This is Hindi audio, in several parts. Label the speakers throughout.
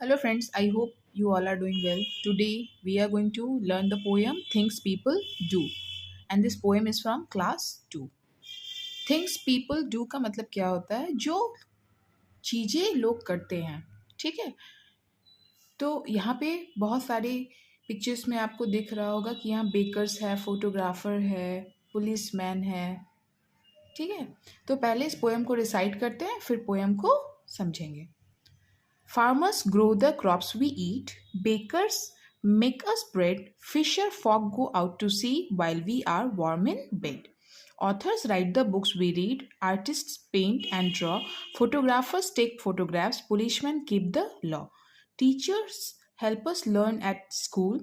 Speaker 1: Hello, friends. I hope you all are doing well. Today, we are going to learn the poem Things People Do. And this poem is from class 2. Things people do का मतलब क्या होता है? जो चीज़ें लोग करते हैं, ठीक है? तो यहाँ पे बहुत सारे पिक्चर्स में आपको दिख रहा होगा कि यहाँ बेकर्स है, फोटोग्राफर है, पुलिसमैन है, ठीक है? तो पहले इस पोएम को रिसाइट करते हैं, फिर पोएम को समझेंगे। Farmers grow the crops we eat, bakers make us bread, fisher folk go out to sea while we are warm in bed. Authors write the books we read, artists paint and draw, photographers take photographs, policemen keep the law. Teachers help us learn at school,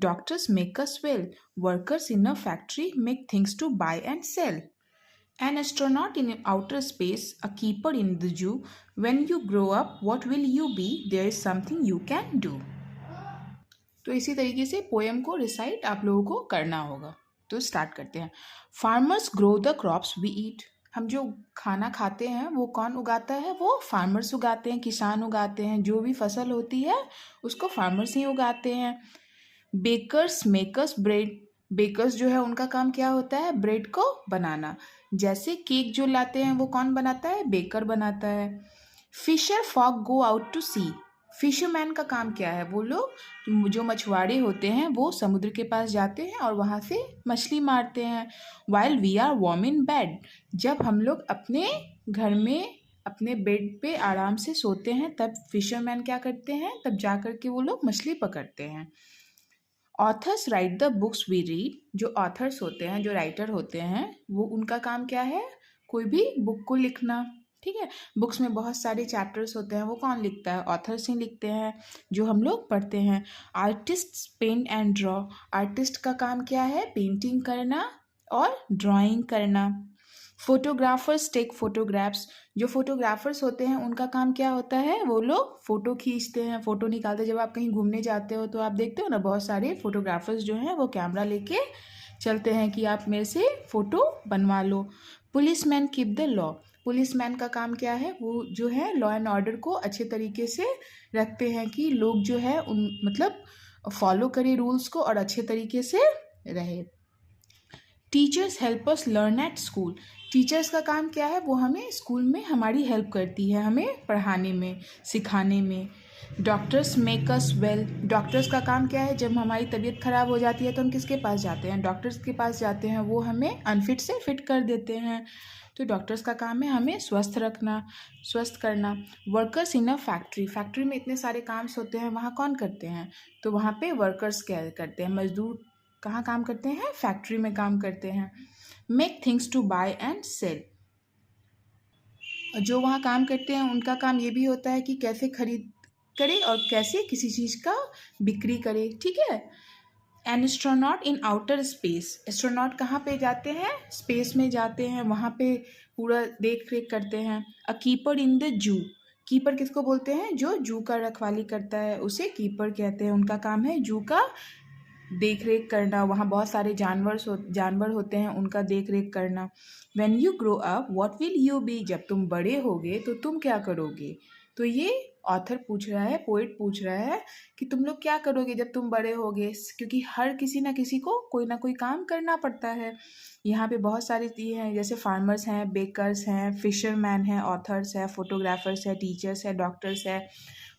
Speaker 1: doctors make us well, workers in a factory make things to buy and sell. An astronaut in outer space, a keeper in the zoo. When you grow up, what will you be? There is something you can do. तो इसी तरीके से पोएम को रिसाइट आप लोगों को करना होगा। तो स्टार्ट करते हैं। Farmers grow the crops we eat. हम जो खाना खाते हैं वो कौन उगाता है? वो फार्मर्स उगाते हैं, किसान उगाते हैं। जो भी फसल होती है उसको फार्मर्स ही उगाते हैं। Bakers makers bread. बेकर्स जो है उनका काम क्या होता है? ब्रेड को बनाना। जैसे केक जो लाते हैं वो कौन बनाता है? बेकर बनाता है। Fisher folk go out to sea. Fisherman का काम क्या है? वो लोग जो मछुआरे होते हैं वो समुद्र के पास जाते हैं और वहाँ से मछली मारते हैं। While we are warm in bed. जब हम लोग अपने घर में अपने बेड पे आराम से सोते हैं तब फिशरमैन क्या करते हैं? तब जा कर के वो लोग मछली पकड़ते हैं। Authors write the books we read. जो ऑथर्स होते हैं, जो राइटर होते हैं, वो उनका काम क्या है? कोई भी बुक को लिखना, ठीक है? बुक्स में बहुत सारे चैप्टर्स होते हैं, वो कौन लिखता है? ऑथर्स ही लिखते हैं, जो हम लोग पढ़ते हैं। Artist paint and draw. Artist का काम क्या है? पेंटिंग करना और ड्राइंग करना। Photographers take photographs. जो फोटोग्राफर्स होते हैं उनका काम क्या होता है? वो लोग फ़ोटो खींचते हैं, फ़ोटो निकालते हैं। जब आप कहीं घूमने जाते हो तो आप देखते हो ना, बहुत सारे फोटोग्राफर्स जो हैं वो कैमरा लेके चलते हैं कि आप मेरे से फ़ोटो बनवा लो। Policeman keep the law. Policeman का काम क्या है? वो जो है लॉ एंड ऑर्डर को अच्छे तरीके से रखते हैं कि लोग जो है उन मतलब फॉलो करें रूल्स को और अच्छे तरीके से रहे। Teachers help us learn at school. Teachers का काम क्या है? वो हमें स्कूल में हमारी हेल्प करती है, हमें पढ़ाने में, सिखाने में। Doctors make us well. Doctors का काम क्या है? जब हमारी तबीयत खराब हो जाती है तो हम किसके पास जाते हैं? डॉक्टर्स के पास जाते हैं। वो हमें अनफिट से फिट कर देते हैं। तो डॉक्टर्स का काम है हमें स्वस्थ रखना, स्वस्थ करना। Workers in a factory. Factory में इतने सारे काम्स होते हैं, वहाँ कौन करते हैं? तो वहाँ पे वर्कर्स क्या करते हैं? मजदूर कहाँ काम करते हैं? फैक्ट्री में काम करते हैं। Make things to buy and sell. जो वहाँ काम करते हैं उनका काम ये भी होता है कि कैसे खरीद करे और कैसे किसी चीज़ का बिक्री करे, ठीक है? An astronaut in outer space. Astronaut कहाँ पे जाते हैं? स्पेस में जाते हैं, वहाँ पे पूरा देख रेख करते हैं। A keeper in the zoo. Keeper किसको बोलते हैं? जो जू का रखवाली करता है उसे कीपर कहते हैं। उनका काम है जू का देख रेख करना। वहाँ बहुत सारे जानवर होते हैं, उनका देख रेख करना। When you grow up what will you be. जब तुम बड़े होगे तो तुम क्या करोगे? तो ये ऑथर पूछ रहा है, पोइट पूछ रहा है कि तुम लोग क्या करोगे जब तुम बड़े होगे, क्योंकि हर किसी ना किसी को कोई ना कोई काम करना पड़ता है। यहाँ पे बहुत सारे दिए हैं, जैसे फार्मर्स हैं, बेकर्स हैं, फिशरमैन हैं, ऑथर्स हैं, फोटोग्राफर्स हैं, टीचर्स हैं, डॉक्टर्स हैं,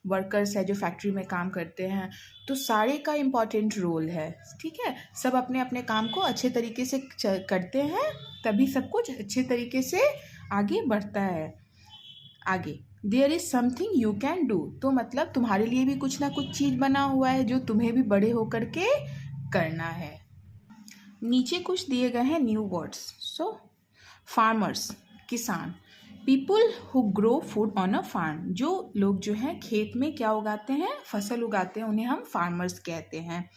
Speaker 1: वर्कर्स है जो फैक्ट्री में काम करते हैं। तो सारे का इम्पॉर्टेंट रोल है, ठीक है? सब अपने अपने काम को अच्छे तरीके से करते हैं, तभी सब कुछ अच्छे तरीके से आगे बढ़ता है। आगे there is something you can do. तो मतलब तुम्हारे लिए भी कुछ ना कुछ चीज़ बना हुआ है जो तुम्हें भी बड़े होकर के करना है। नीचे कुछ दिए गए हैं न्यू वर्ड्स। सो फार्मर्स, किसान। People who grow food on a farm. जो लोग जो हैं खेत में क्या उगाते हैं? फसल उगाते हैं, उन्हें हम फार्मर्स कहते हैं।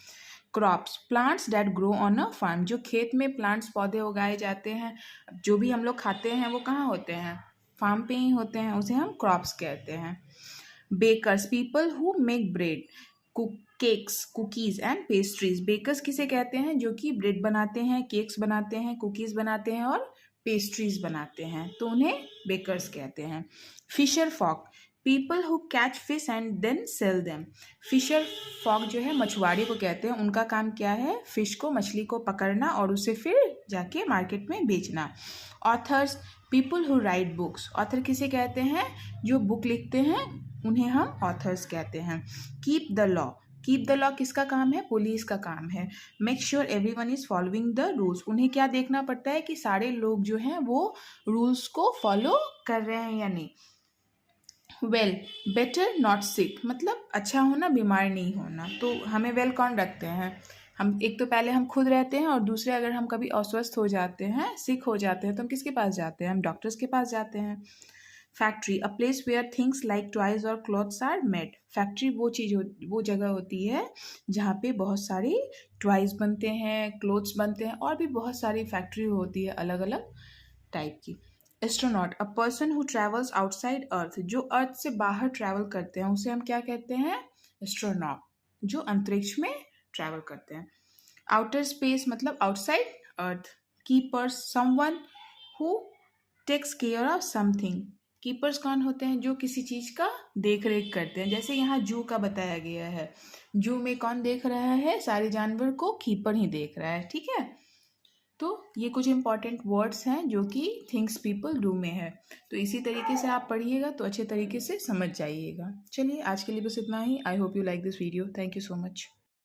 Speaker 1: Crops, plants that grow on a farm. जो खेत में प्लांट्स पौधे उगाए जाते हैं, जो भी हम लोग खाते हैं वो कहाँ होते हैं? फार्म पे ही होते हैं, उसे हम क्रॉप्स कहते हैं। Bakers, people who make bread, cakes, cookies and pastries. Bakers किसे कहते हैं? जो कि ब्रेड बनाते हैं, केक्स बनाते हैं, कुकीज़ बनाते हैं और पेस्ट्रीज बनाते हैं, तो उन्हें बेकर्स कहते हैं। Fisher folk, people who catch fish and then sell them. Fisher folk जो है मछुआरे को कहते हैं, उनका काम क्या है, फिश को, मछली को पकड़ना और उसे फिर जाके मार्केट में बेचना। Authors, people who right books. Author किसे कहते हैं, जो बुक लिखते हैं उन्हें हम ऑथर्स कहते हैं। Keep the law, keep the law किसका काम है, पुलिस का काम है। Make sure everyone is following the rules, उन्हें क्या देखना पड़ता है कि सारे लोग जो हैं वो रूल्स को फॉलो कर रहे हैं या नहीं। वेल बेटर नॉट सिक, मतलब अच्छा होना, बीमार नहीं होना। तो हमें वेल कौन रखते हैं, हम एक तो पहले हम खुद रहते हैं और दूसरे अगर हम कभी अस्वस्थ हो जाते हैं, सिक हो जाते हैं, तो हम किसके पास जाते हैं, हम डॉक्टर्स के पास जाते हैं। Factory, a place where things like toys और क्लॉथ्स आर मेड। फैक्ट्री वो जगह होती है जहाँ पे बहुत सारे टॉयज बनते हैं, क्लोथ्स बनते हैं, और भी बहुत सारी फैक्ट्री होती है अलग अलग टाइप की। Astronaut, a person who travels outside earth, जो अर्थ से बाहर ट्रैवल करते हैं उसे हम क्या कहते हैं, एस्ट्रोनॉट, जो अंतरिक्ष में ट्रैवल करते हैं। आउटर स्पेस मतलब outside earth. Keepers, someone who takes care of something. Keepers कौन होते हैं, जो किसी चीज़ का देख रेख करते हैं। जैसे यहाँ जू का बताया गया है, जू में कौन देख रहा है, सारे जानवर को कीपर ही देख रहा है, ठीक है। तो ये कुछ इंपॉर्टेंट वर्ड्स हैं जो कि थिंग्स पीपल डू में है। तो इसी तरीके से आप पढ़िएगा तो अच्छे तरीके से समझ जाइएगा। चलिए आज के लिए बस इतना ही। I hope you like this video. Thank you so much.